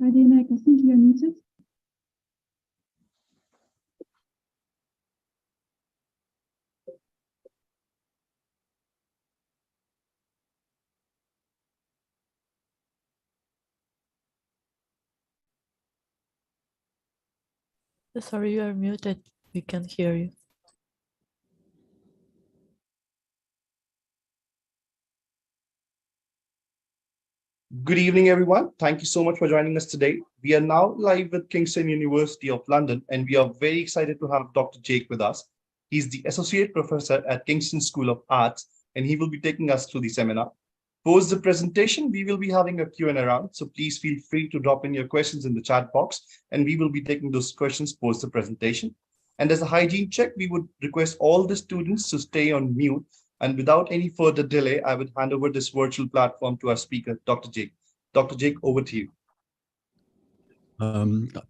Hi, Dana, I think you're muted. Sorry, you are muted. We can't hear you. Good evening, everyone. Thank you so much for joining us today. We are now live with Kingston University of London, and we are very excited to have Dr. Jake with us. He's the Associate Professor at Kingston School of Arts, and he will be taking us through the seminar. Post the presentation, we will be having a Q&A round, so please feel free to drop in your questions in the chat box, and we will be taking those questions post the presentation. And as a hygiene check, we would request all the students to stay on mute. And without any further delay, I would hand over this virtual platform to our speaker, Dr. Jake. Dr. Jake, over to you.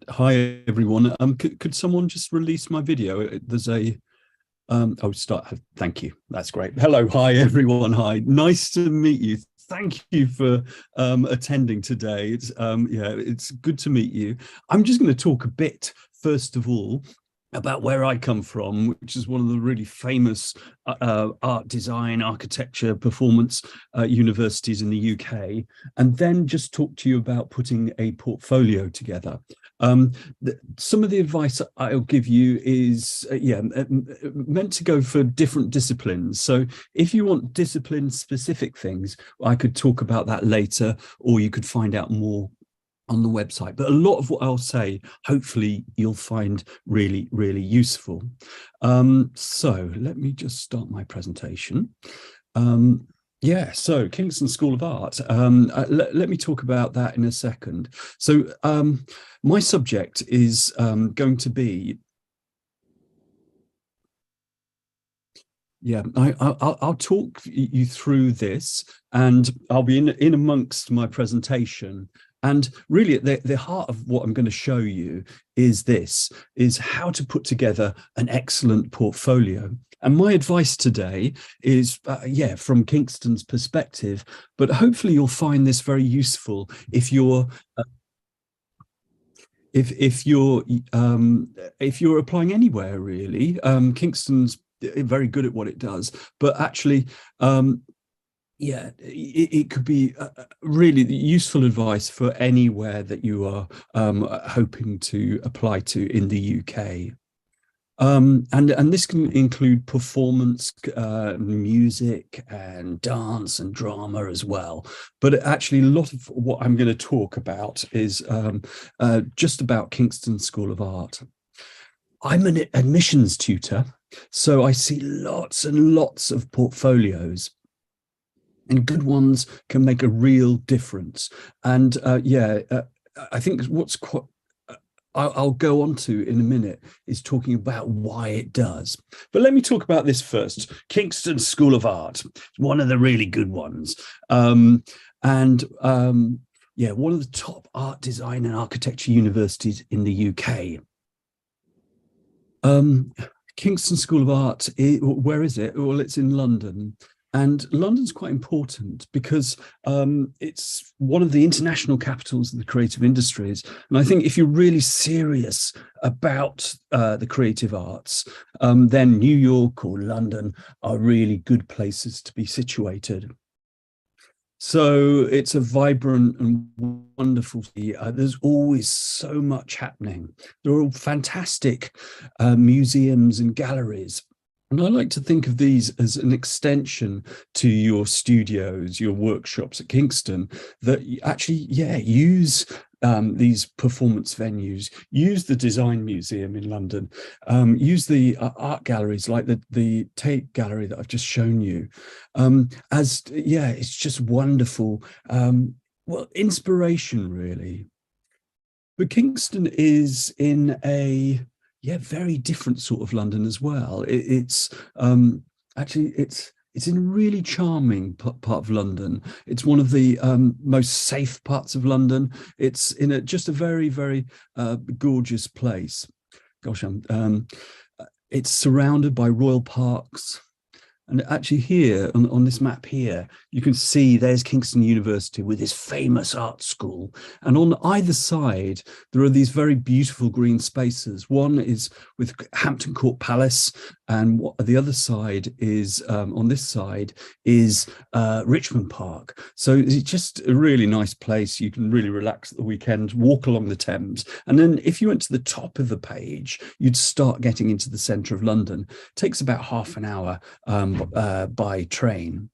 Hi, everyone. Could someone just release my video? There's a, thank you. That's great. Hello, hi, everyone. Hi, nice to meet you. Thank you for attending today. It's good to meet you. I'm just going to talk a bit, first of all, about where I come from, which is one of the really famous art, design, architecture, performance universities in the UK, and then just talk to you about putting a portfolio together. Some of the advice I'll give you is, meant to go for different disciplines. So if you want discipline-specific things, I could talk about that later, or you could find out more on the website. But a lot of what I'll say, hopefully you'll find really, really useful. So let me just start my presentation. So Kingston School of Art. Let me talk about that in a second. So my subject is going to be, I'll talk you through this, and I'll be in amongst my presentation. And really at the heart of what I'm going to show you is how to put together an excellent portfolio. And my advice today is, from Kingston's perspective, but hopefully you'll find this very useful if you're if you're applying anywhere, really. Kingston's very good at what it does, but actually, it could be really useful advice for anywhere that you are hoping to apply to in the UK. And this can include performance, music and dance and drama as well. But actually a lot of what I'm going to talk about is just about Kingston School of Art. I'm an admissions tutor, so I see lots and lots of portfolios. And good ones can make a real difference. And I think what's quite, I'll go on to in a minute, is talking about why it does. But let me talk about this first. Kingston School of Art, one of the really good ones. One of the top art, design and architecture universities in the UK. Kingston School of Art, where is it? Well, it's in London. And London's quite important because it's one of the international capitals of the creative industries. And I think if you're really serious about the creative arts, then New York or London are really good places to be situated. So it's a vibrant and wonderful city. There's always so much happening. There are fantastic museums and galleries. And I like to think of these as an extension to your studios, your workshops at Kingston, that actually, use these performance venues, use the Design Museum in London, use the art galleries like the Tate Gallery that I've just shown you. It's just wonderful. Inspiration, really. But Kingston is in a very different sort of London as well. It's in a really charming part of London. It's one of the most safe parts of London. It's in just a very, very gorgeous place. Gosh, it's surrounded by royal parks And actually here on this map here, you can see there's Kingston University with this famous art school. And on either side, there are these very beautiful green spaces. One is with Hampton Court Palace, and the other side is, on this side, is Richmond Park. So it's just a really nice place. You can really relax at the weekend, walk along the Thames. And then if you went to the top of the page, you'd start getting into the centre of London. It takes about half an hour by train.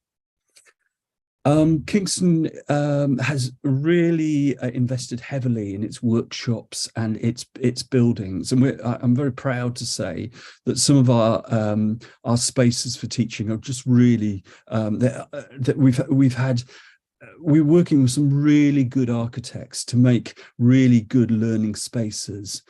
Kingston has really invested heavily in its workshops and its buildings, and I'm very proud to say that some of our spaces for teaching are just really that we're working with some really good architects to make really good learning spaces.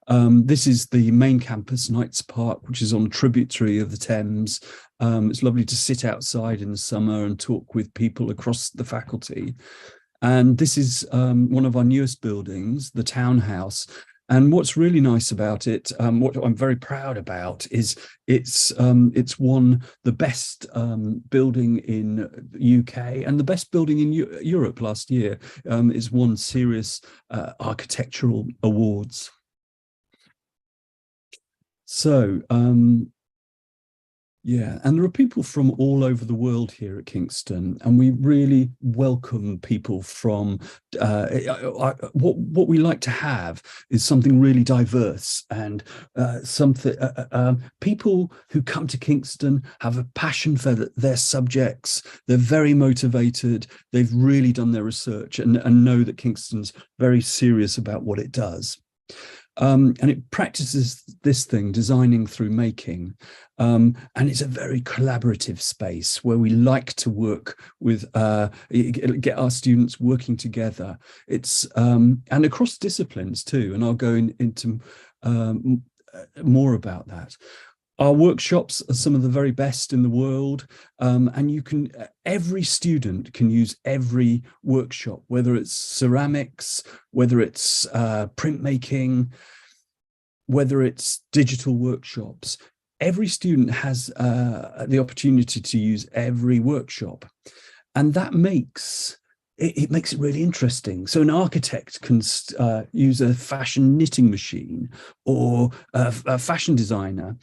This is the main campus, Knights Park, which is on a tributary of the Thames. It's lovely to sit outside in the summer and talk with people across the faculty. And this is one of our newest buildings, the townhouse. And what's really nice about it, what I'm very proud about, is it's won the best building in the UK and the best building in Europe last year. It's won serious architectural awards. So, yeah, and there are people from all over the world here at Kingston, and we really welcome people from, what we like to have is something really diverse, and people who come to Kingston have a passion for their subjects. They're very motivated. They've really done their research and know that Kingston's very serious about what it does. And it practices this thing, designing through making. And it's a very collaborative space where we like to work with, get our students working together. It's, and across disciplines too, and I'll go into more about that. Our workshops are some of the very best in the world, and you can, every student can use every workshop, whether it's ceramics, whether it's printmaking, whether it's digital workshops. Every student has the opportunity to use every workshop, and that makes it makes it really interesting. So an architect can use a fashion knitting machine, or a fashion designer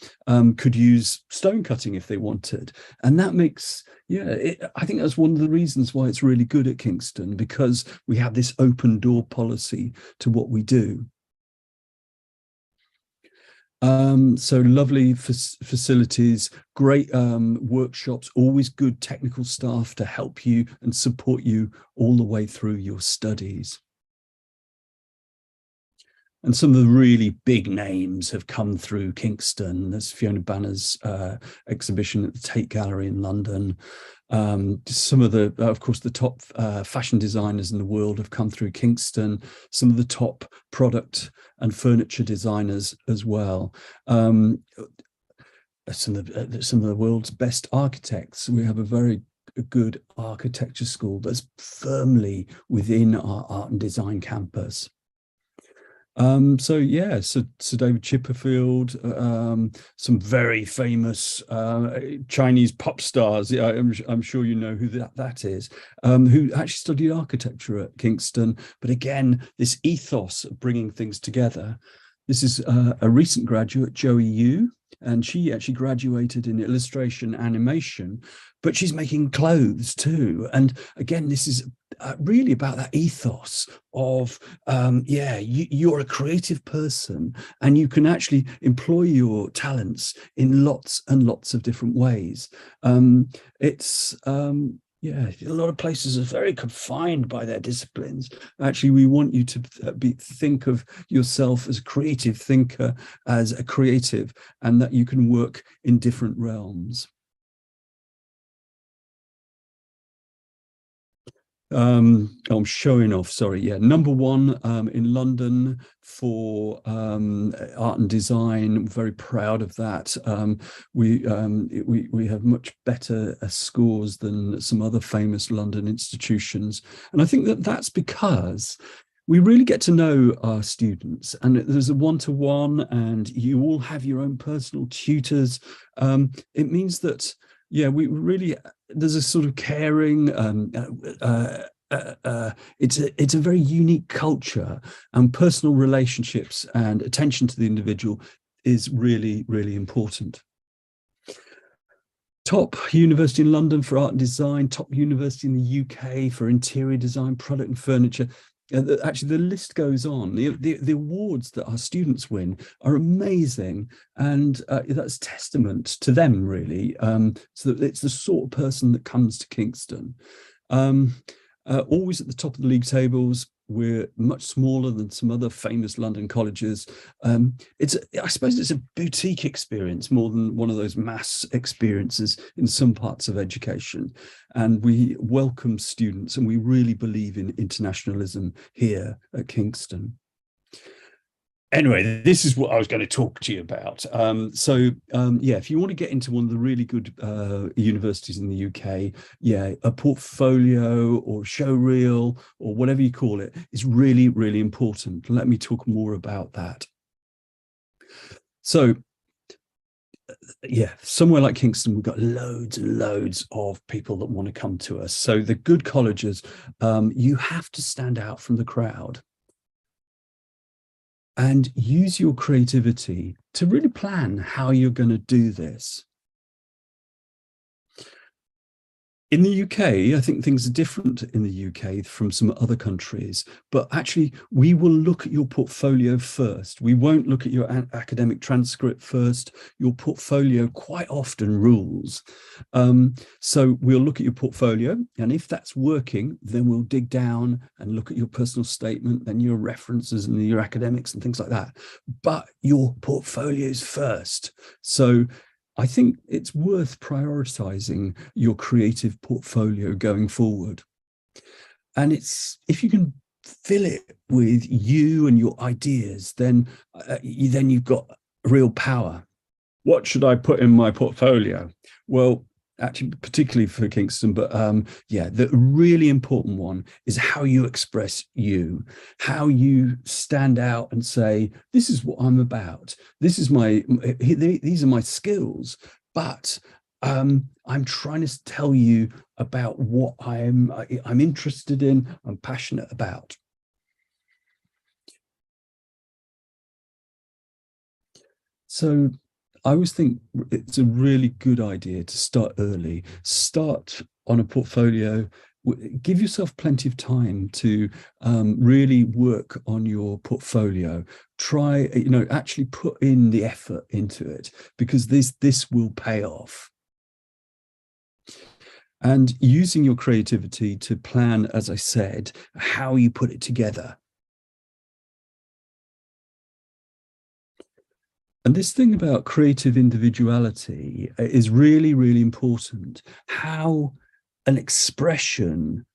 could use stone cutting if they wanted. And that makes, I think that's one of the reasons why it's really good at Kingston, because we have this open door policy to what we do. So lovely facilities, great workshops, always good technical staff to help you and support you all the way through your studies. And some of the really big names have come through Kingston. There's Fiona Banner's exhibition at the Tate Gallery in London. Some of the, of course, the top fashion designers in the world have come through Kingston. Some of the top product and furniture designers as well. Some of the world's best architects. We have a very good architecture school that's firmly within our art and design campus. So David Chipperfield, some very famous Chinese pop stars. I'm sure you know who that is, who actually studied architecture at Kingston. But again, this ethos of bringing things together. This is a recent graduate, Joey Yu, and she actually graduated in illustration animation, but she's making clothes too. And again, this is really about that ethos of, you're a creative person and you can actually employ your talents in lots and lots of different ways. A lot of places are very confined by their disciplines. Actually, we want you to think of yourself as a creative thinker, as a creative, and that you can work in different realms. I'm showing off, sorry. Yeah, number one in London for art and design. I'm very proud of that. We have much better scores than some other famous London institutions. And I think that that's because we really get to know our students, and there's a one-to-one, and you all have your own personal tutors. It means that Yeah, we really, there's a sort of caring, it's a very unique culture, and personal relationships and attention to the individual is really, really important. Top university in London for art and design, top university in the UK for interior design, product and furniture. Actually, the list goes on. The awards that our students win are amazing, and that's testament to them, really. So that it's the sort of person that comes to Kingston. Always at the top of the league tables. We're much smaller than some other famous London colleges. I suppose it's a boutique experience more than one of those mass experiences in some parts of education. And we welcome students, and we really believe in internationalism here at Kingston. Anyway, this is what I was going to talk to you about. Yeah, if you want to get into one of the really good universities in the UK, yeah, a portfolio or show reel or whatever you call it is really, really important. Let me talk more about that. So, yeah, somewhere like Kingston, we've got loads and loads of people that want to come to us. So the good colleges, you have to stand out from the crowd and use your creativity to really plan how you're going to do this. In the UK, I think things are different in the UK from some other countries, but actually we will look at your portfolio first. We won't look at your academic transcript first. Your portfolio quite often rules. So we'll look at your portfolio, and if that's working, then we'll dig down and look at your personal statement, then your references and your academics and things like that. But your portfolio's first. So I think it's worth prioritizing your creative portfolio going forward. And if you can fill it with you and your ideas, then you've got real power. What should I put in my portfolio? Well, actually, particularly for Kingston, but yeah, the really important one is how you express you, how you stand out and say, this is what I'm about. This is these are my skills, but I'm trying to tell you about what I'm interested in, I'm passionate about. So I always think it's a really good idea to start early. Start on a portfolio. Give yourself plenty of time to really work on your portfolio. Try, actually put in the effort into it, because this will pay off. And using your creativity to plan, as I said, how you put it together. And this thing about creative individuality is really, really important. How an expression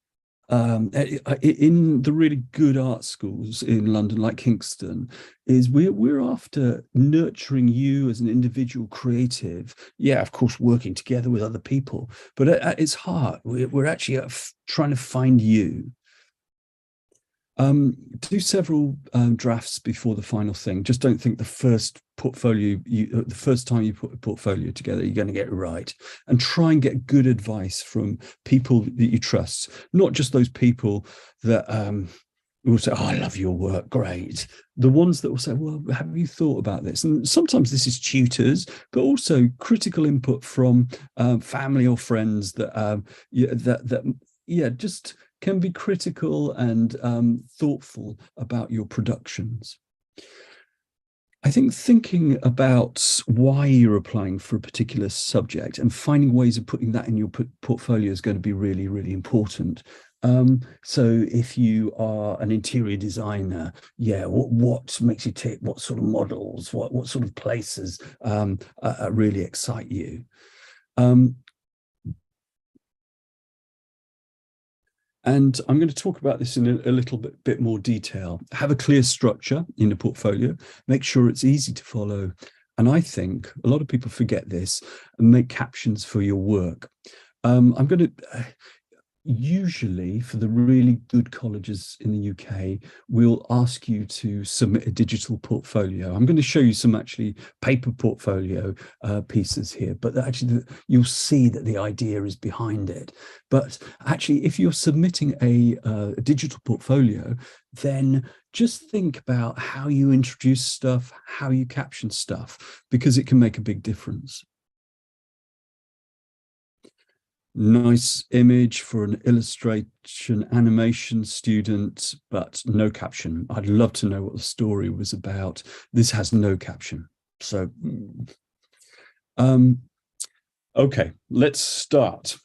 in the really good art schools in London, like Kingston, is we're after nurturing you as an individual creative. Yeah, of course, working together with other people, but at its heart, we're actually trying to find you. Do several drafts before the final thing. Just don't think the first portfolio, the first time you put a portfolio together, you're going to get it right. And try and get good advice from people that you trust, not just those people that will say, "Oh, I love your work, great." The ones that will say, "Well, have you thought about this?" And sometimes this is tutors, but also critical input from family or friends that just can be critical and thoughtful about your productions. I think thinking about why you're applying for a particular subject and finding ways of putting that in your portfolio is going to be really, really important. So if you are an interior designer, yeah, what makes you tick? What sort of models? What sort of places really excite you? And I'm going to talk about this in a little bit more detail. Have a clear structure in the portfolio. Make sure it's easy to follow. And I think a lot of people forget this and make captions for your work. usually for the really good colleges in the UK, we'll ask you to submit a digital portfolio. I'm going to show you some actually paper portfolio pieces here, but actually you'll see that the idea is behind it. But actually, if you're submitting a digital portfolio, then just think about how you introduce stuff, how you caption stuff, because it can make a big difference. Nice image for an illustration animation student, but no caption. I'd love to know what the story was about. This has no caption. So, okay, let's start.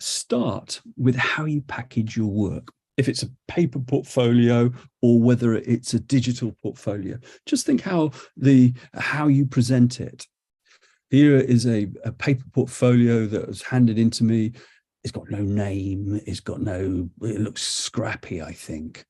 Start with how you package your work. If it's a paper portfolio or whether it's a digital portfolio, just think how you present it. Here is a paper portfolio that was handed into me. It's got no name. It looks scrappy, I think.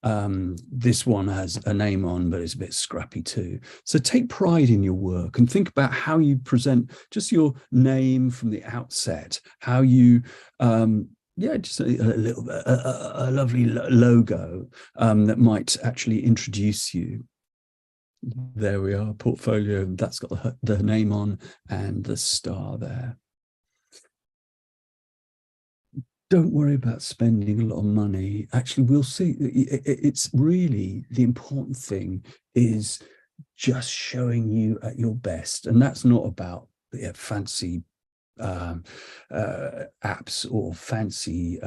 This one has a name on, but it's a bit scrappy too. So take pride in your work and think about how you present just your name from the outset, how you, just a lovely logo that might actually introduce you. There we are, portfolio, that's got the name on and the star there. Don't worry about spending a lot of money. Actually, we'll see. It's really the important thing is just showing you at your best. And that's not about fancy apps or fancy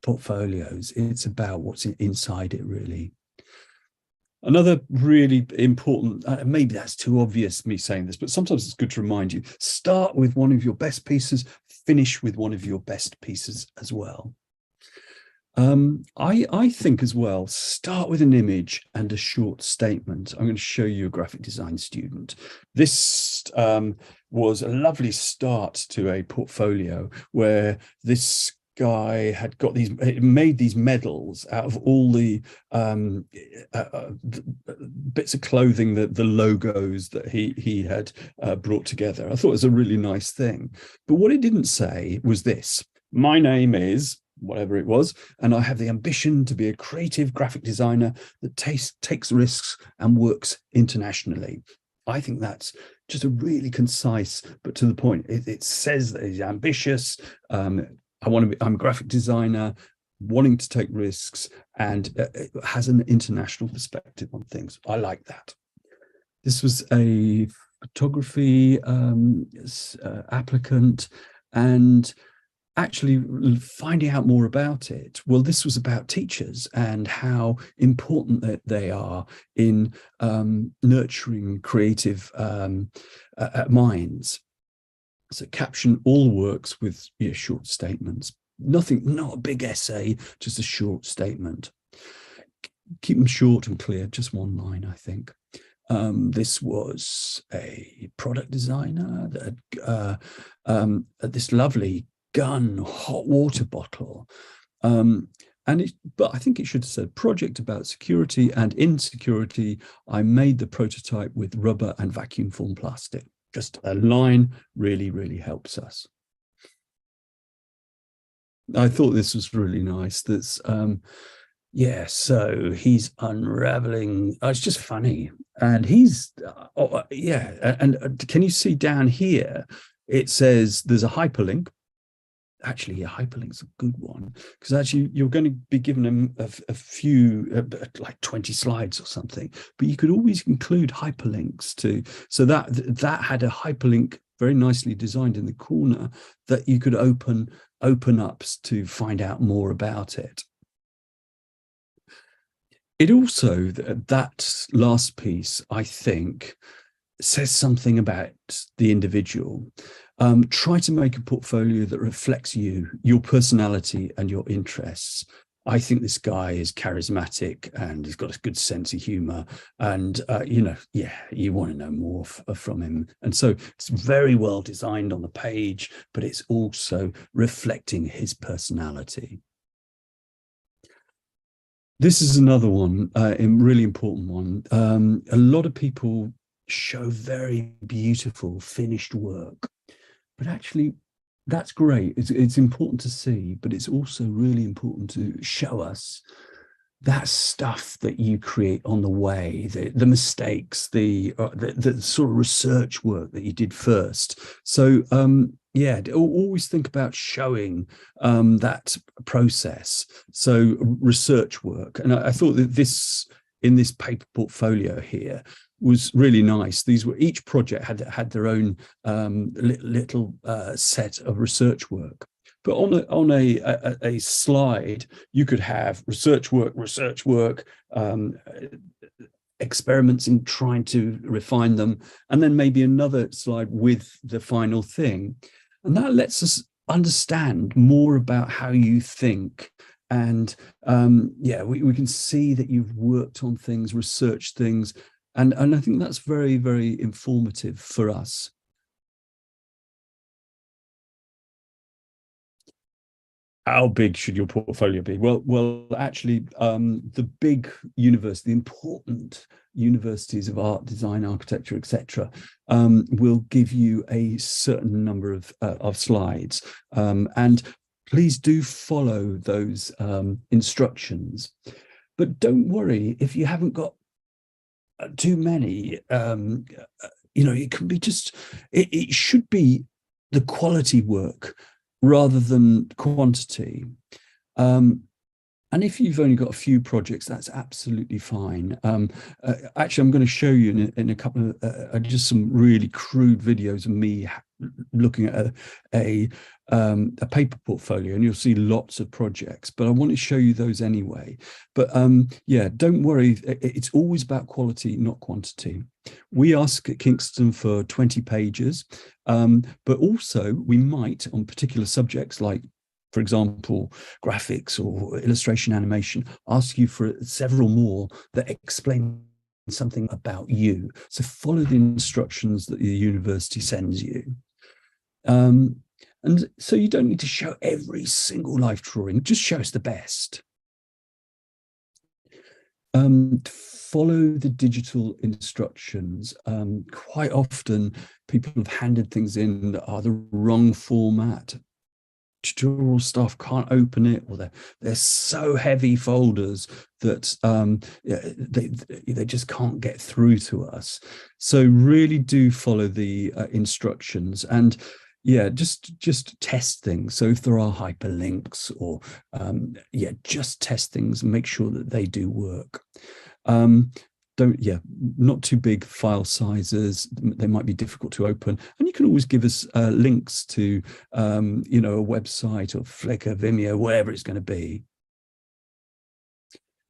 portfolios. It's about what's inside it, really. Another really important, maybe that's too obvious me saying this, but sometimes it's good to remind you, start with one of your best pieces, finish with one of your best pieces as well. I think as well, start with an image and a short statement. I'm going to show you a graphic design student. This was a lovely start to a portfolio where this guy had got made these medals out of all the bits of clothing, the logos that he had brought together. I thought it was a really nice thing. But what it didn't say was this: my name is whatever it was, and I have the ambition to be a creative graphic designer that takes risks and works internationally. I think that's just a really concise, but to the point. It says that he's ambitious. I'm a graphic designer, wanting to take risks, and it has an international perspective on things. I like that. This was a photography applicant, and actually finding out more about it. Well, this was about teachers and how important that they are in nurturing creative minds. So caption all works with short statements. Nothing, not a big essay, just a short statement. Keep them short and clear, just one line, I think. This was a product designer that had this lovely gun hot water bottle. But I think it should have said project about security and insecurity. I made the prototype with rubber and vacuum formed plastic. Just a line really, really helps us. I thought this was really nice. That's so he's unraveling. It's just funny, and he's and can you see down here? It says there's a hyperlink. Actually, a hyperlink's a good one, because actually you're going to be given a few, like 20 slides or something, but you could always include hyperlinks too. So that had a hyperlink very nicely designed in the corner that you could open up to find out more about it. It also, that last piece, I think, says something about the individual. Try to make a portfolio that reflects you, your personality and your interests. I think this guy is charismatic and he's got a good sense of humor, and you want to know more from him. And so it's very well designed on the page, but it's also reflecting his personality. This is another one, a really important one. A lot of people show very beautiful finished work, but actually that's great. It's important to see, but it's also really important to show us that stuff that you create on the way, the mistakes, the sort of research work that you did first. So yeah, always think about showing that process. So research work, and I thought that this in this paper portfolio here was really nice. These were, each project had their own little set of research work. But on a slide, you could have research work, experiments in trying to refine them, and then maybe another slide with the final thing. And that lets us understand more about how you think. And yeah, we can see that you've worked on things, researched things, and I think that's very, very informative for us. How big should your portfolio be? Well, actually, the big university, the important universities of art, design, architecture, etc., will give you a certain number of slides, and please do follow those instructions. But don't worry if you haven't got too many. You know, it can be just. It should be the quality work rather than quantity. And if you've only got a few projects, that's absolutely fine. Actually, I'm going to show you in a couple of just some really crude videos of me looking at a paper portfolio, and you'll see lots of projects, but I want to show you those anyway. But yeah, don't worry, it's always about quality, not quantity. We ask at Kingston for 20 pages, but also we might, on particular subjects like, for example, graphics or illustration animation, ask you for several more that explain something about you. So follow the instructions that the university sends you. And so you don't need to show every single life drawing, just show us the best. Follow the digital instructions. Quite often people have handed things in that are the wrong format. Tutorial staff can't open it, or they're so heavy folders that they just can't get through to us. So really do follow the instructions, and yeah, just test things. So if there are hyperlinks or yeah, just test things and make sure that they do work. Not too big file sizes. They might be difficult to open, and you can always give us links to you know, a website or Flickr, Vimeo, wherever it's going to be.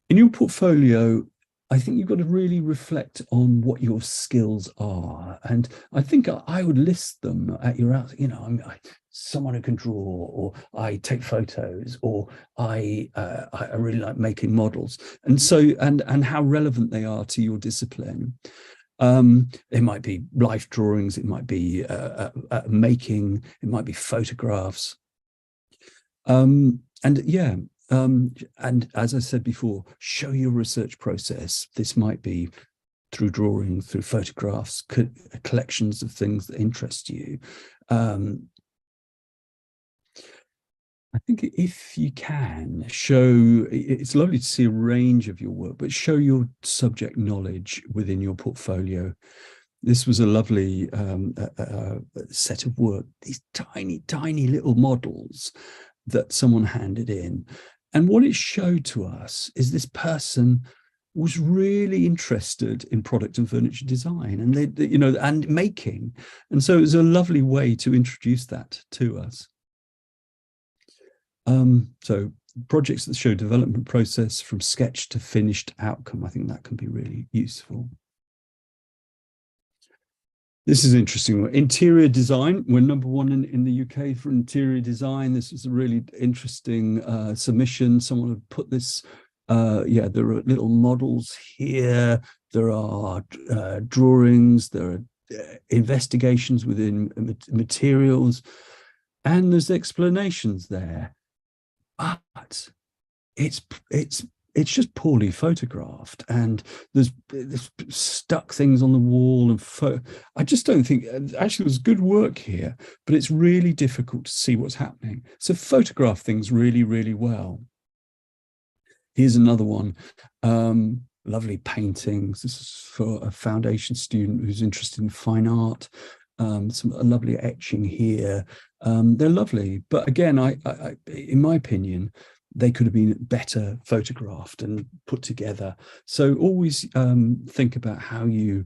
In your portfolio, I think you've got to really reflect on what your skills are, and I think I would list them at your out. You know, I'm someone who can draw, or I take photos, or I really like making models, and so and how relevant they are to your discipline. It might be life drawings, it might be making, it might be photographs, and yeah. And as I said before, show your research process. This might be through drawing, through photographs, collections of things that interest you. I think if you can show, it's lovely to see a range of your work, but show your subject knowledge within your portfolio. This was a lovely set of work, these tiny, tiny little models that someone handed in. And what it showed to us is this person was really interested in product and furniture design, and they you know, and making. And so it was a lovely way to introduce that to us. So projects that show development process from sketch to finished outcome, I think that can be really useful. This is interesting. Interior design, we're #1 in the UK for interior design. This is a really interesting submission. Someone had put this, yeah, there are little models here. There are drawings, there are investigations within materials, and there's explanations there. But it's it's just poorly photographed, and there's stuck things on the wall, and I just don't think, actually there's good work here, but it's really difficult to see what's happening. So photograph things really, really well. Here's another one. Lovely paintings. This is for a foundation student who's interested in fine art. A lovely etching here. They're lovely, but again, I in my opinion, they could have been better photographed and put together. So always think about how you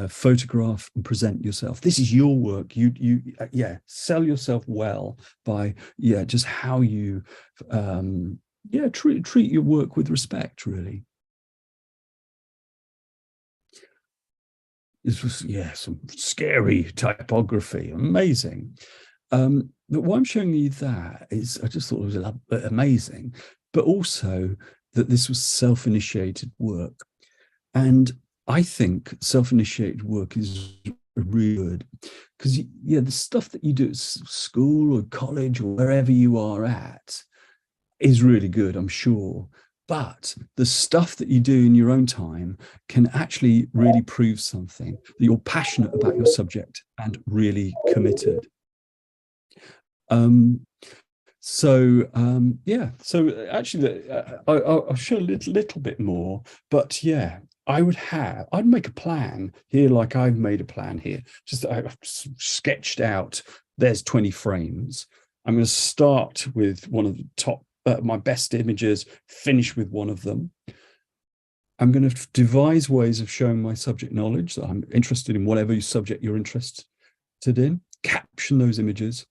photograph and present yourself. This is your work. You sell yourself well by just how you treat your work with respect, really. This was some scary typography, amazing. But why I'm showing you that is I just thought it was amazing, but also that this was self-initiated work. And I think self-initiated work is really good because the stuff that you do at school or college or wherever you are at is really good, I'm sure. But the stuff that you do in your own time can actually really prove something, that you're passionate about your subject and really committed. So actually I'll show a little bit more, but I'd make a plan here, like I've made a plan here. I've sketched out, there's 20 frames. I'm going to start with one of the top, my best images, finish with one of them. I'm going to devise ways of showing my subject knowledge, that I'm interested in whatever subject you're interested in, caption those images,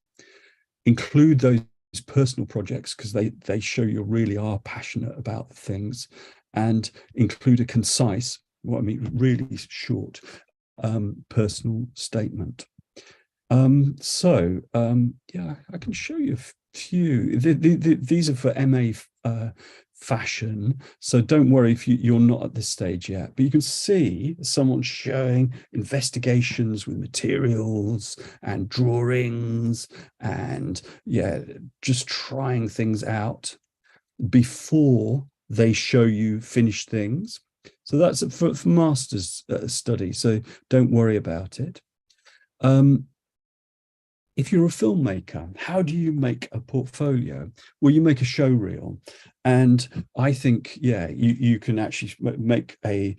include those personal projects because they show you really are passionate about things, and include a concise, really short personal statement. I can show you a few. These are for MA fashion, so don't worry if you're not at this stage yet, but you can see someone showing investigations with materials and drawings and just trying things out before they show you finished things. So that's for master's study, so don't worry about it. If you're a filmmaker, how do you make a portfolio? Well, you make a show reel. And I think, you can actually make a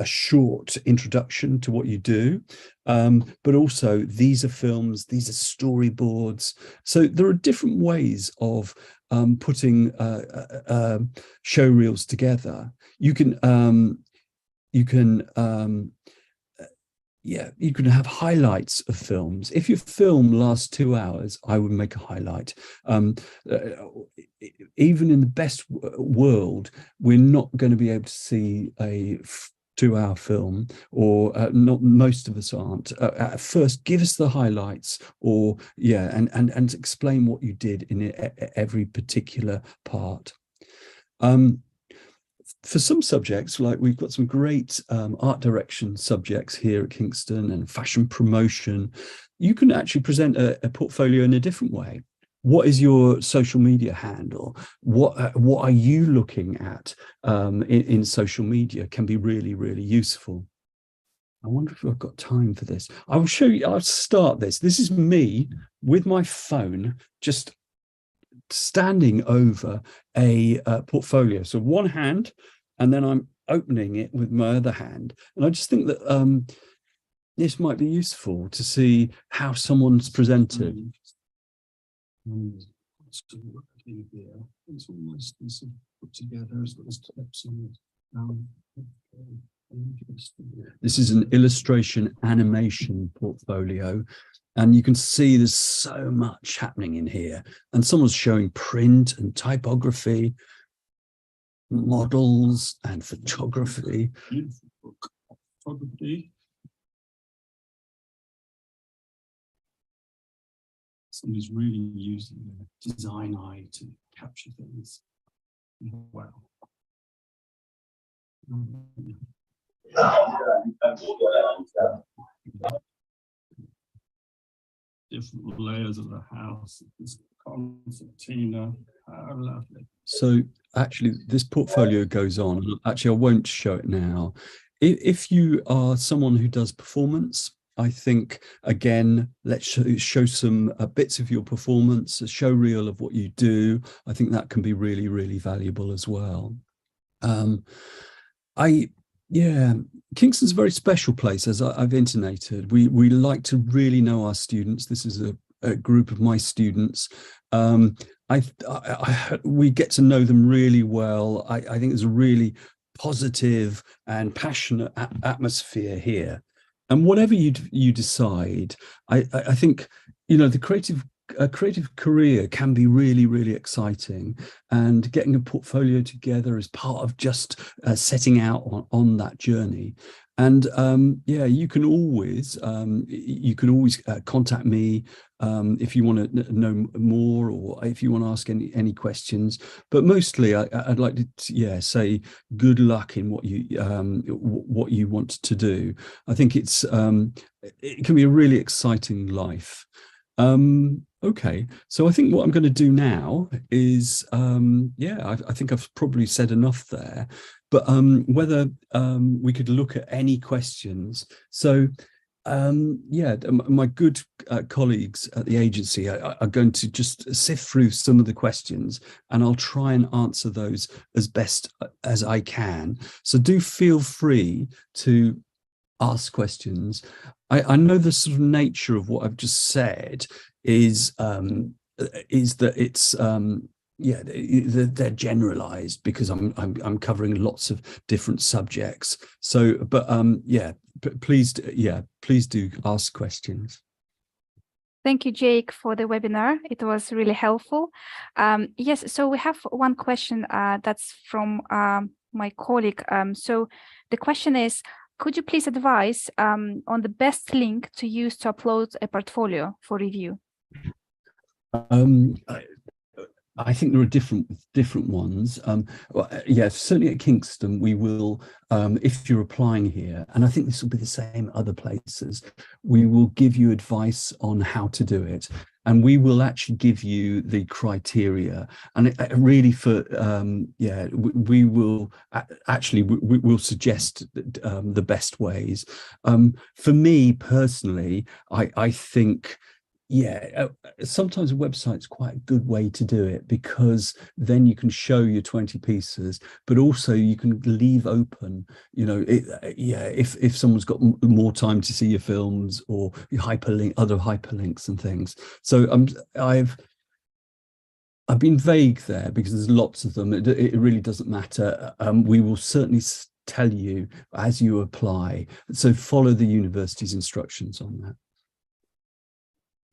short introduction to what you do. But also, these are films, these are storyboards. So there are different ways of putting show reels together. You can have highlights of films. If your film lasts 2 hours, I would make a highlight. Even in the best world, we're not going to be able to see a 2-hour film, or not most of us aren't. First, give us the highlights, and explain what you did in every particular part. For some subjects, like we've got some great art direction subjects here at Kingston and fashion promotion, you can actually present a portfolio in a different way. What is your social media handle? What are you looking at in social media can be really, really useful. I wonder if I've got time for this. I will show you, I'll start this. This is me with my phone, just standing over a portfolio. So one hand, and then I'm opening it with my other hand. And I just think that this might be useful to see how someone's presented. It's almost put together as well as clips on it. This is an illustration animation portfolio, and you can see there's so much happening in here. And someone's showing print and typography, models and photography. Beautiful book of photography. Somebody's really using the design eye to capture things. Wow. Different layers of the house. This concertina Oh, lovely. So actually, this portfolio goes on. Actually, I won't show it now. If you are someone who does performance, I think, again, let's show some bits of your performance, a show reel of what you do. I think that can be really, really valuable as well. Yeah, Kingston's a very special place, as I've intonated. We like to really know our students. This is a group of my students. We get to know them really well. I think there's a really positive and passionate atmosphere here. And whatever you decide, I think, you know, a creative career can be really, really exciting, and getting a portfolio together is part of just setting out on that journey. And yeah, you can always contact me if you want to know more, or if you want to ask any questions. But mostly, I'd like to say good luck in what you want to do. I think it can be a really exciting life. Okay, so I think what I'm going to do now is, I think I've probably said enough there, but whether we could look at any questions. So, my good colleagues at the agency are going to just sift through some of the questions, and I'll try and answer those as best as I can. So do feel free to ask questions. I know the sort of nature of what I've just said is that it's they're generalized because I'm covering lots of different subjects. So, but please do ask questions. Thank you, Jake, for the webinar. It was really helpful. Yes, so we have one question that's from my colleague. So the question is, could you please advise on the best link to use to upload a portfolio for review? I think there are different ones. Certainly at Kingston, we will, if you're applying here, and I think this will be the same at other places, we will give you advice on how to do it. And we will actually give you the criteria, and we will suggest the best ways. For me personally, I think, sometimes a website's quite a good way to do it, because then you can show your 20 pieces, but also you can leave open, if someone's got more time to see your films, or you other hyperlinks and things. So I've been vague there because there's lots of them. It really doesn't matter. We will certainly tell you as you apply. So follow the university's instructions on that.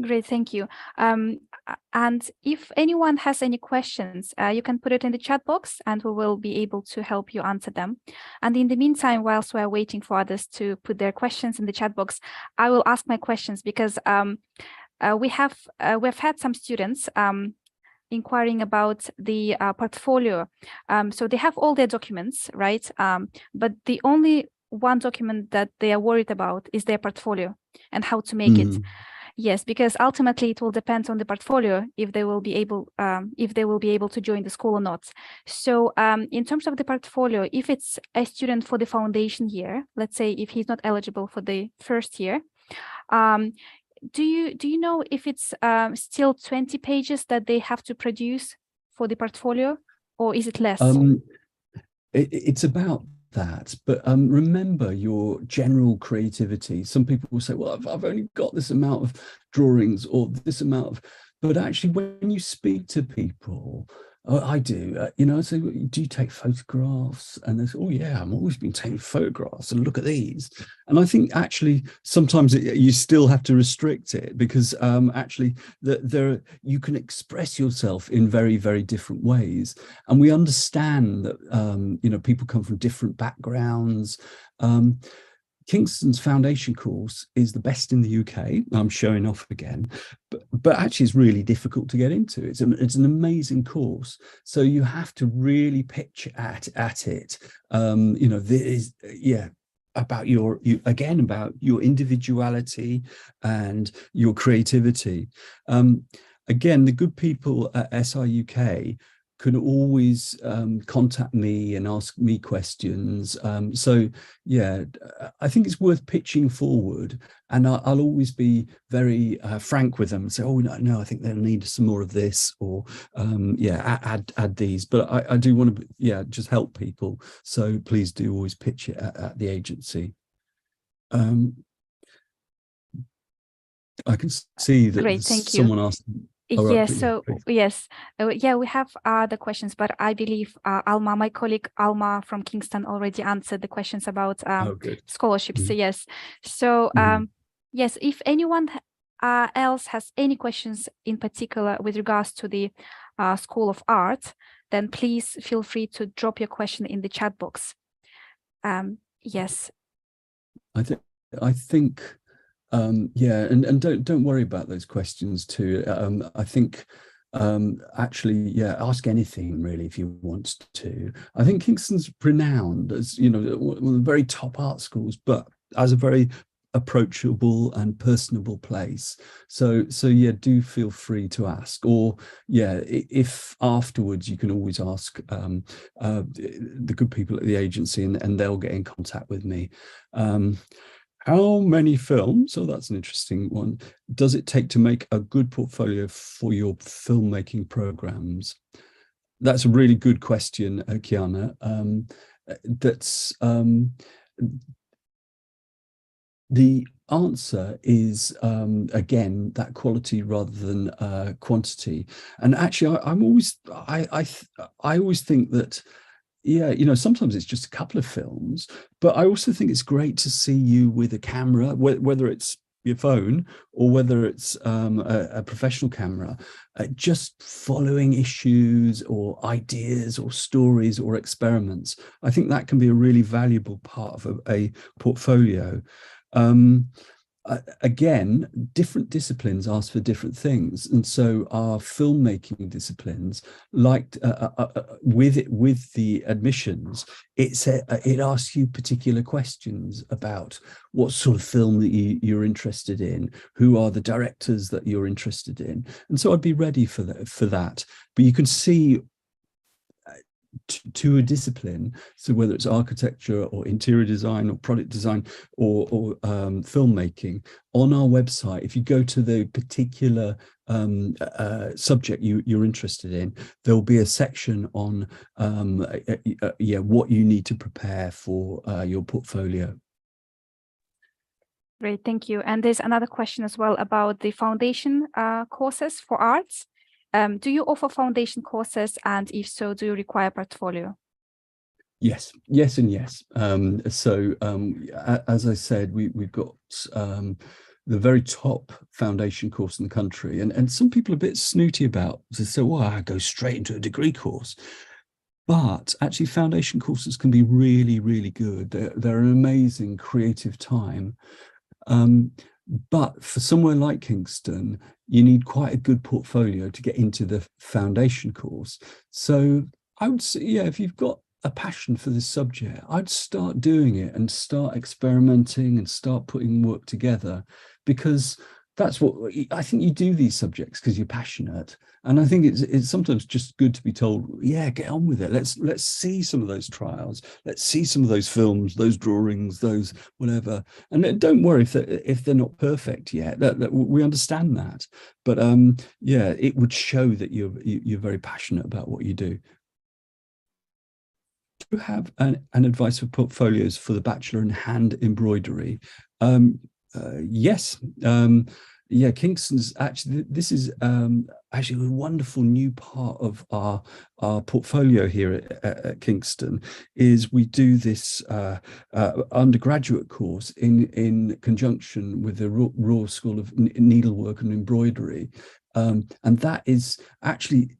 Great, thank you. And if anyone has any questions, you can put it in the chat box and we will be able to help you answer them. And in the meantime, whilst we're waiting for others to put their questions in the chat box, I will ask my questions, because we've had some students inquiring about the portfolio. So they have all their documents, right? But the only one document that they are worried about is their portfolio and how to make it. Yes, because ultimately it will depend on the portfolio if they will be able to join the school or not. So in terms of the portfolio, if it's a student for the foundation year, let's say if he's not eligible for the first year, do you know if it's still 20 pages that they have to produce for the portfolio, or is it less? It's about that, but remember your general creativity. Some people will say, well, I've only got this amount of drawings or this amount of, but actually when you speak to people, I do, I say, do you take photographs? And they say, oh yeah, I'm always been taking photographs, and look at these. And I think actually sometimes you still have to restrict it, because actually you can express yourself in very, very different ways. And we understand that, people come from different backgrounds. Kingston's foundation course is the best in the UK. I'm showing off again, but actually it's really difficult to get into. It's an amazing course. So you have to really pitch at it. About about your individuality and your creativity. Again, the good people at SIUK can always contact me and ask me questions. So yeah, I think it's worth pitching forward, and I'll always be very frank with them and say, oh no, I think they'll need some more of this, or yeah, add these. But I do want to just help people. So please do always pitch it at the agency. I can see that Great, thank you. someone asked. Oh, Yes, please, so please. yes, yeah, we have other questions, but I believe Alma, my colleague Alma from Kingston, already answered the questions about Oh, good. scholarships. Mhm. Yes, so Mhm. yes, if anyone else has any questions in particular with regards to the School of Art, then please feel free to drop your question in the chat box. Yes. I think yeah, and don't worry about those questions too. I think actually, yeah, ask anything really if you want to. I think Kingston's renowned as, you know, one of the very top art schools, but as a very approachable and personable place. So yeah, do feel free to ask, or yeah, if afterwards you can always ask the good people at the agency, and they'll get in contact with me. How many films, so that's an interesting one, does it take to make a good portfolio for your filmmaking programs? That's a really good question, Kiana. The answer is, again, that quality rather than quantity. And actually, I always think that, yeah, you know, sometimes it's just a couple of films, but I also think it's great to see you with a camera, whether it's your phone or whether it's a professional camera, just following issues or ideas or stories or experiments. I think that can be a really valuable part of a portfolio. Again, different disciplines ask for different things, and so our filmmaking disciplines, like with the admissions, it asks you particular questions about what sort of film that you're interested in, who are the directors that you're interested in, and so I'd be ready for that. But you can see to a discipline, so whether it's architecture or interior design or product design or filmmaking, on our website, if you go to the particular subject you're interested in, there'll be a section on what you need to prepare for your portfolio. Great, thank you. And there's another question as well about the foundation courses for arts. Do you offer foundation courses, and if so, do you require portfolio? Yes, and yes. As I said, we've got the very top foundation course in the country, and some people are a bit snooty about to say, well, I go straight into a degree course. But actually, foundation courses can be really, really good. They're an amazing creative time. But for somewhere like Kingston, you need quite a good portfolio to get into the foundation course. So I would say, yeah, if you've got a passion for this subject, I'd start doing it and start experimenting and start putting work together, because that's what I think you do these subjects because you're passionate. And I think it's sometimes just good to be told, yeah, get on with it. Let's see some of those trials. Let's see some of those films, those drawings, those whatever. And don't worry if they're not perfect yet. That we understand that. But yeah, it would show that you're very passionate about what you do. Do you have an advice for portfolios for the bachelor in hand embroidery? Yes. Yeah, Kingston's actually, this is actually a wonderful new part of our portfolio here at Kingston, is we do this undergraduate course in conjunction with the Royal School of Needlework and Embroidery. And that is actually,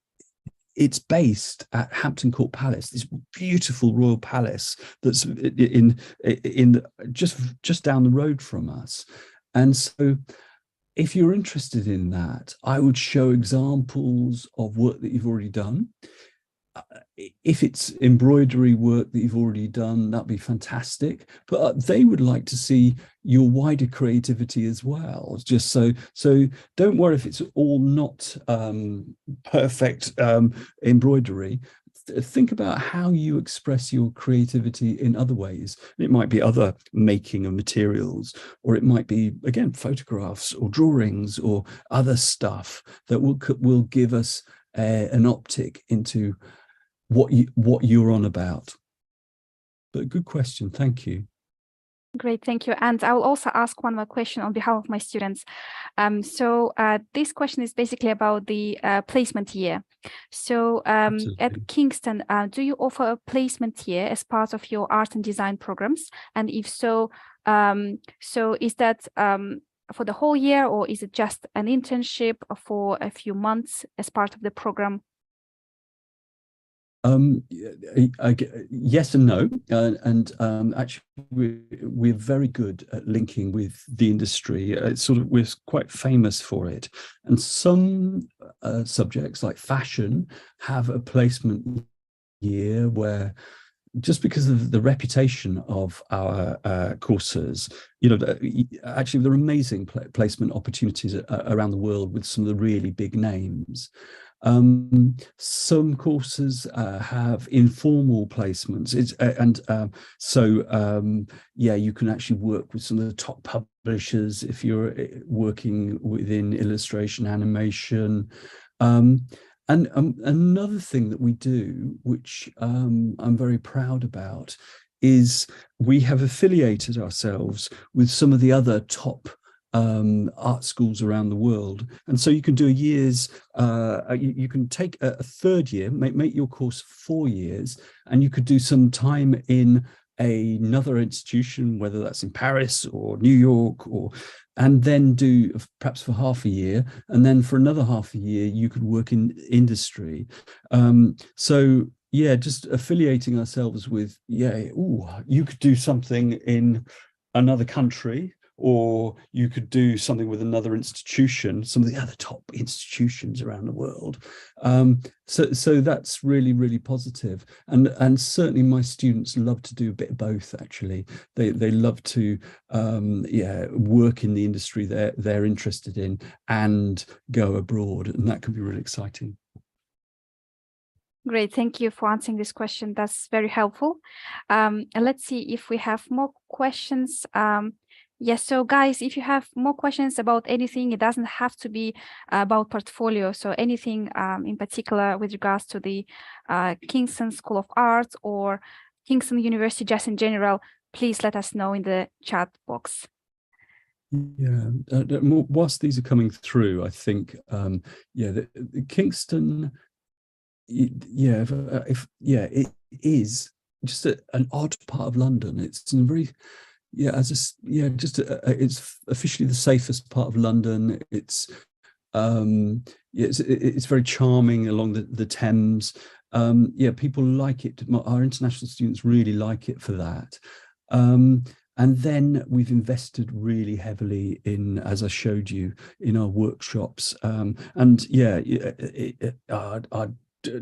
it's based at Hampton Court Palace, this beautiful royal palace that's in just down the road from us. And so if you're interested in that, I would show examples of work that you've already done. if it's embroidery work that you've already done, that'd be fantastic. But they would like to see your wider creativity as well. Just so don't worry if it's all not perfect embroidery. Think about how you express your creativity in other ways. It might be other making of materials, or it might be, again, photographs or drawings or other stuff that will give us an optic into what you're on about. But good question, thank you. Great, thank you. And I will also ask one more question on behalf of my students. This question is basically about the placement year. So at Kingston, do you offer a placement year as part of your art and design programs? And if so, is that for the whole year, or is it just an internship for a few months as part of the program? Yes and no, actually we're very good at linking with the industry. We're quite famous for it, and some subjects like fashion have a placement year where, just because of the reputation of our courses, actually there are amazing placement opportunities around the world with some of the really big names. Some courses have informal placements. You can actually work with some of the top publishers if you're working within illustration, animation. And another thing that we do, which I'm very proud about, is we have affiliated ourselves with some of the other top art schools around the world, and so you can do a year's you can take a third year, make your course 4 years, and you could do some time in another institution, whether that's in Paris or New York, and then do perhaps for half a year, and then for another half a year you could work in industry. Just affiliating ourselves with, you could do something in another country, or you could do something with another institution, some of the other top institutions around the world. So that's really, really positive. And certainly my students love to do a bit of both, actually. They love to work in the industry they're interested in and go abroad, and that can be really exciting. Great, thank you for answering this question. That's very helpful. And let's see if we have more questions. Yes, so guys, if you have more questions about anything, it doesn't have to be about portfolio. So anything in particular with regards to the Kingston School of Arts or Kingston University just in general, please let us know in the chat box. Yeah, whilst these are coming through, I think, the Kingston, it is just an odd part of London. It's a very it's officially the safest part of London. It's very charming along the Thames. People like it. Our international students really like it for that. And then we've invested really heavily in, as I showed you, in our workshops. Our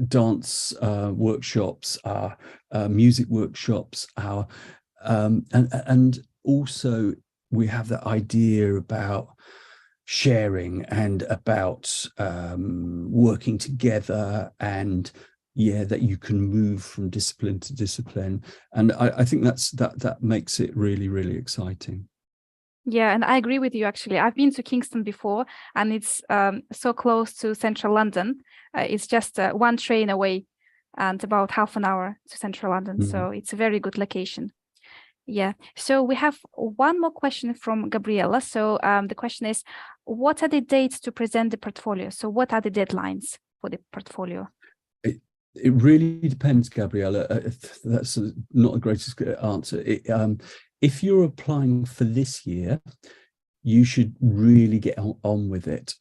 dance workshops, our music workshops, our and also we have that idea about sharing and about working together, and that you can move from discipline to discipline, and I think that makes it really, really exciting. Yeah, and I agree with you, actually. I've been to Kingston before, and it's so close to central London. It's just one train away and about half an hour to central London. Mm-hmm. So it's a very good location. Yeah. So we have one more question from Gabriella. So the question is, what are the dates to present the portfolio? So what are the deadlines for the portfolio? It really depends, Gabriella. That's not the greatest answer. If you're applying for this year, you should really get on with it,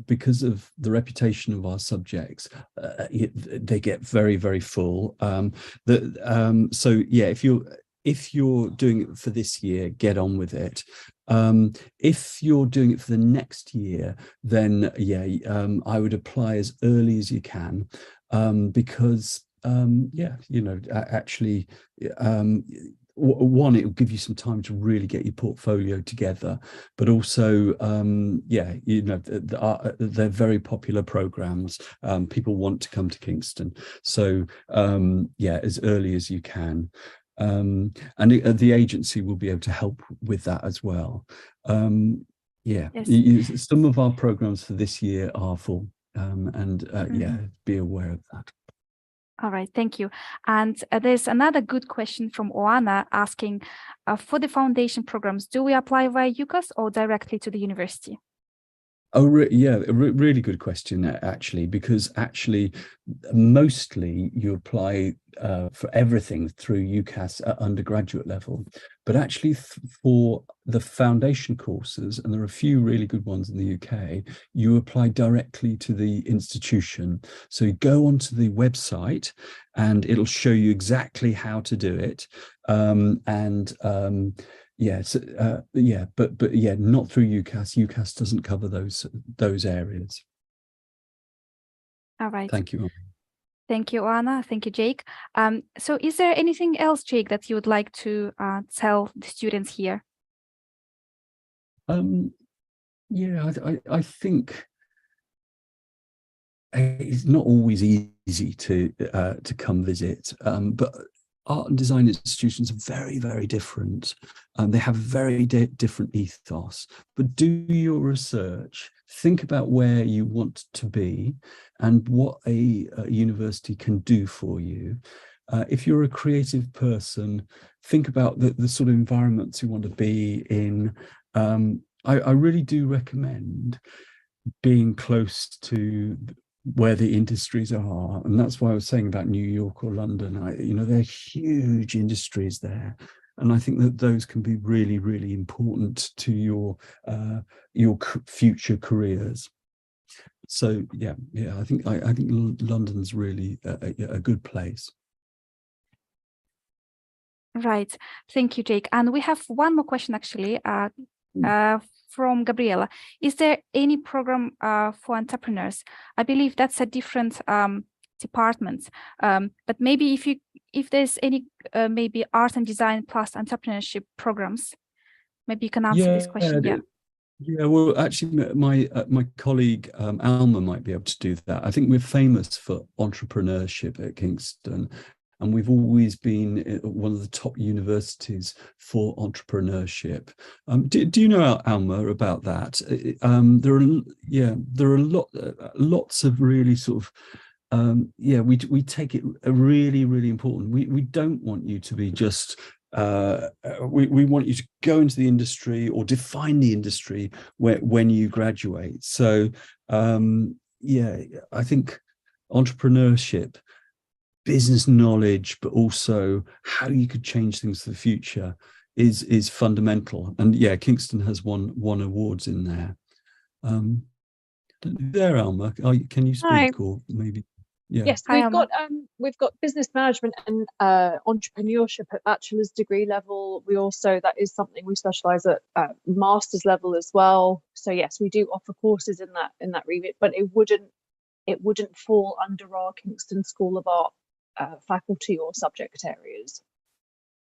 because of the reputation of our subjects. They get very, very full. If you're doing it for this year, get on with it. If you're doing it for the next year, then yeah, I would apply as early as you can, because yeah, you know, actually, one, it will give you some time to really get your portfolio together, but also, yeah, you know, they're very popular programs. People want to come to Kingston, so yeah, as early as you can. And the agency will be able to help with that as well. Yeah, Yes. some of our programs for this year are full, and yeah, be aware of that. All right, thank you. And there's another good question from Oana asking, for the foundation programs, do we apply via UCAS or directly to the university? Oh, yeah, really good question, actually, because actually, mostly you apply for everything through UCAS at undergraduate level, but actually for the foundation courses, and there are a few really good ones in the UK, you apply directly to the institution. So you go onto the website and it'll show you exactly how to do it. Yes, yeah, but yeah, not through UCAS. UCAS doesn't cover those areas. All right. Thank you. Thank you, Anna. Thank you, Jake. So is there anything else, Jake, that you would like to tell the students here? Yeah, I think it's not always easy to come visit, but art and design institutions are very, very different. They have very different ethos, but do your research, think about where you want to be and what a university can do for you. If you're a creative person, think about the sort of environments you want to be in. I really do recommend being close to where the industries are, and that's why I was saying about New York or London. You know, there are huge industries there, and I think that those can be really, really important to your future careers. So yeah, I think London's really a good place. Right. Thank you, Jake. And we have one more question, actually, from Gabriela. Is there any program for entrepreneurs? I believe that's a different department. But maybe if there's any maybe art and design plus entrepreneurship programs, maybe you can answer this question. Yeah. Yeah, well, actually, my colleague Alma might be able to do that. I think we're famous for entrepreneurship at Kingston, and we've always been one of the top universities for entrepreneurship. Do you know, Alma, about that? There are lots of really sort of yeah, we take it really, really important. We don't want you to be just we want you to go into the industry or define the industry when you graduate. So yeah, I think entrepreneurship, business knowledge, but also how you could change things for the future is fundamental. And yeah, Kingston has won awards in there. There, Alma, can you speak? Hi. Or maybe? Yeah. Yes, we've got business management and entrepreneurship at bachelor's degree level. We also, that is something we specialize at master's level as well. So yes, we do offer courses in that remit, but it wouldn't fall under our Kingston School of Art faculty or subject areas.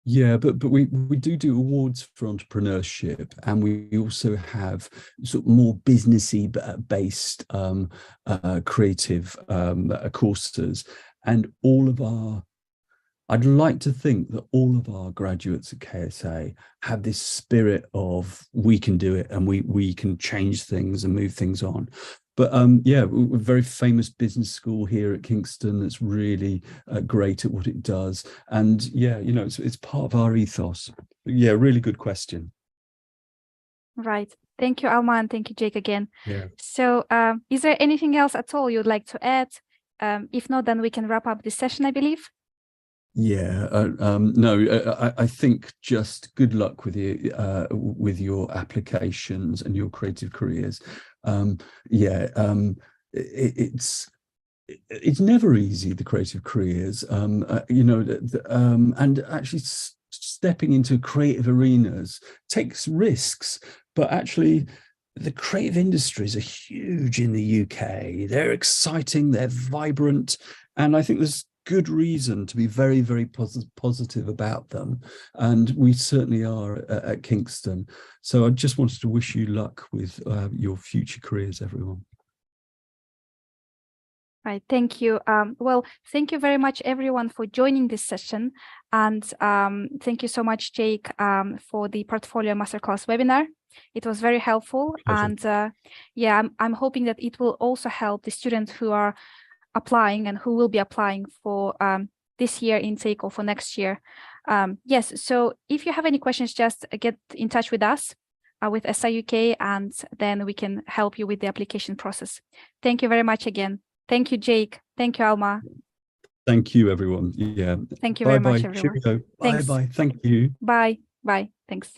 Yeah, but we do awards for entrepreneurship, and we also have sort of more businessy based creative courses, and I'd like to think that all of our graduates at KSA have this spirit of we can do it and we can change things and move things on. But yeah, we're a very famous business school here at Kingston that's really great at what it does. And yeah, you know, it's part of our ethos. Yeah, really good question. Right. Thank you, Alma, and thank you, Jake, again. Yeah. So is there anything else at all you'd like to add? If not, then we can wrap up this session, I believe. Yeah, no, I think just good luck with your applications and your creative careers. It's never easy, the creative careers, you know, and actually stepping into creative arenas takes risks, but actually the creative industries are huge in the UK. They're exciting, they're vibrant, and I think there's good reason to be very, very positive about them. And we certainly are at Kingston. So I just wanted to wish you luck with your future careers, everyone. Right, thank you. Well, thank you very much, everyone, for joining this session. And thank you so much, Jake, for the Portfolio Masterclass webinar. It was very helpful. Pleasure. And yeah, I'm hoping that it will also help the students who are applying and who will be applying for this year intake or for next year. Yes, so if you have any questions, just get in touch with us, with SIUK, and then we can help you with the application process. Thank you very much again. Thank you, Jake. Thank you, Alma. Thank you, everyone. Yeah. Thank you very much, Bye-bye. everyone. Cheerio. Thanks. Bye-bye. Thank you. Bye. Bye. Thanks.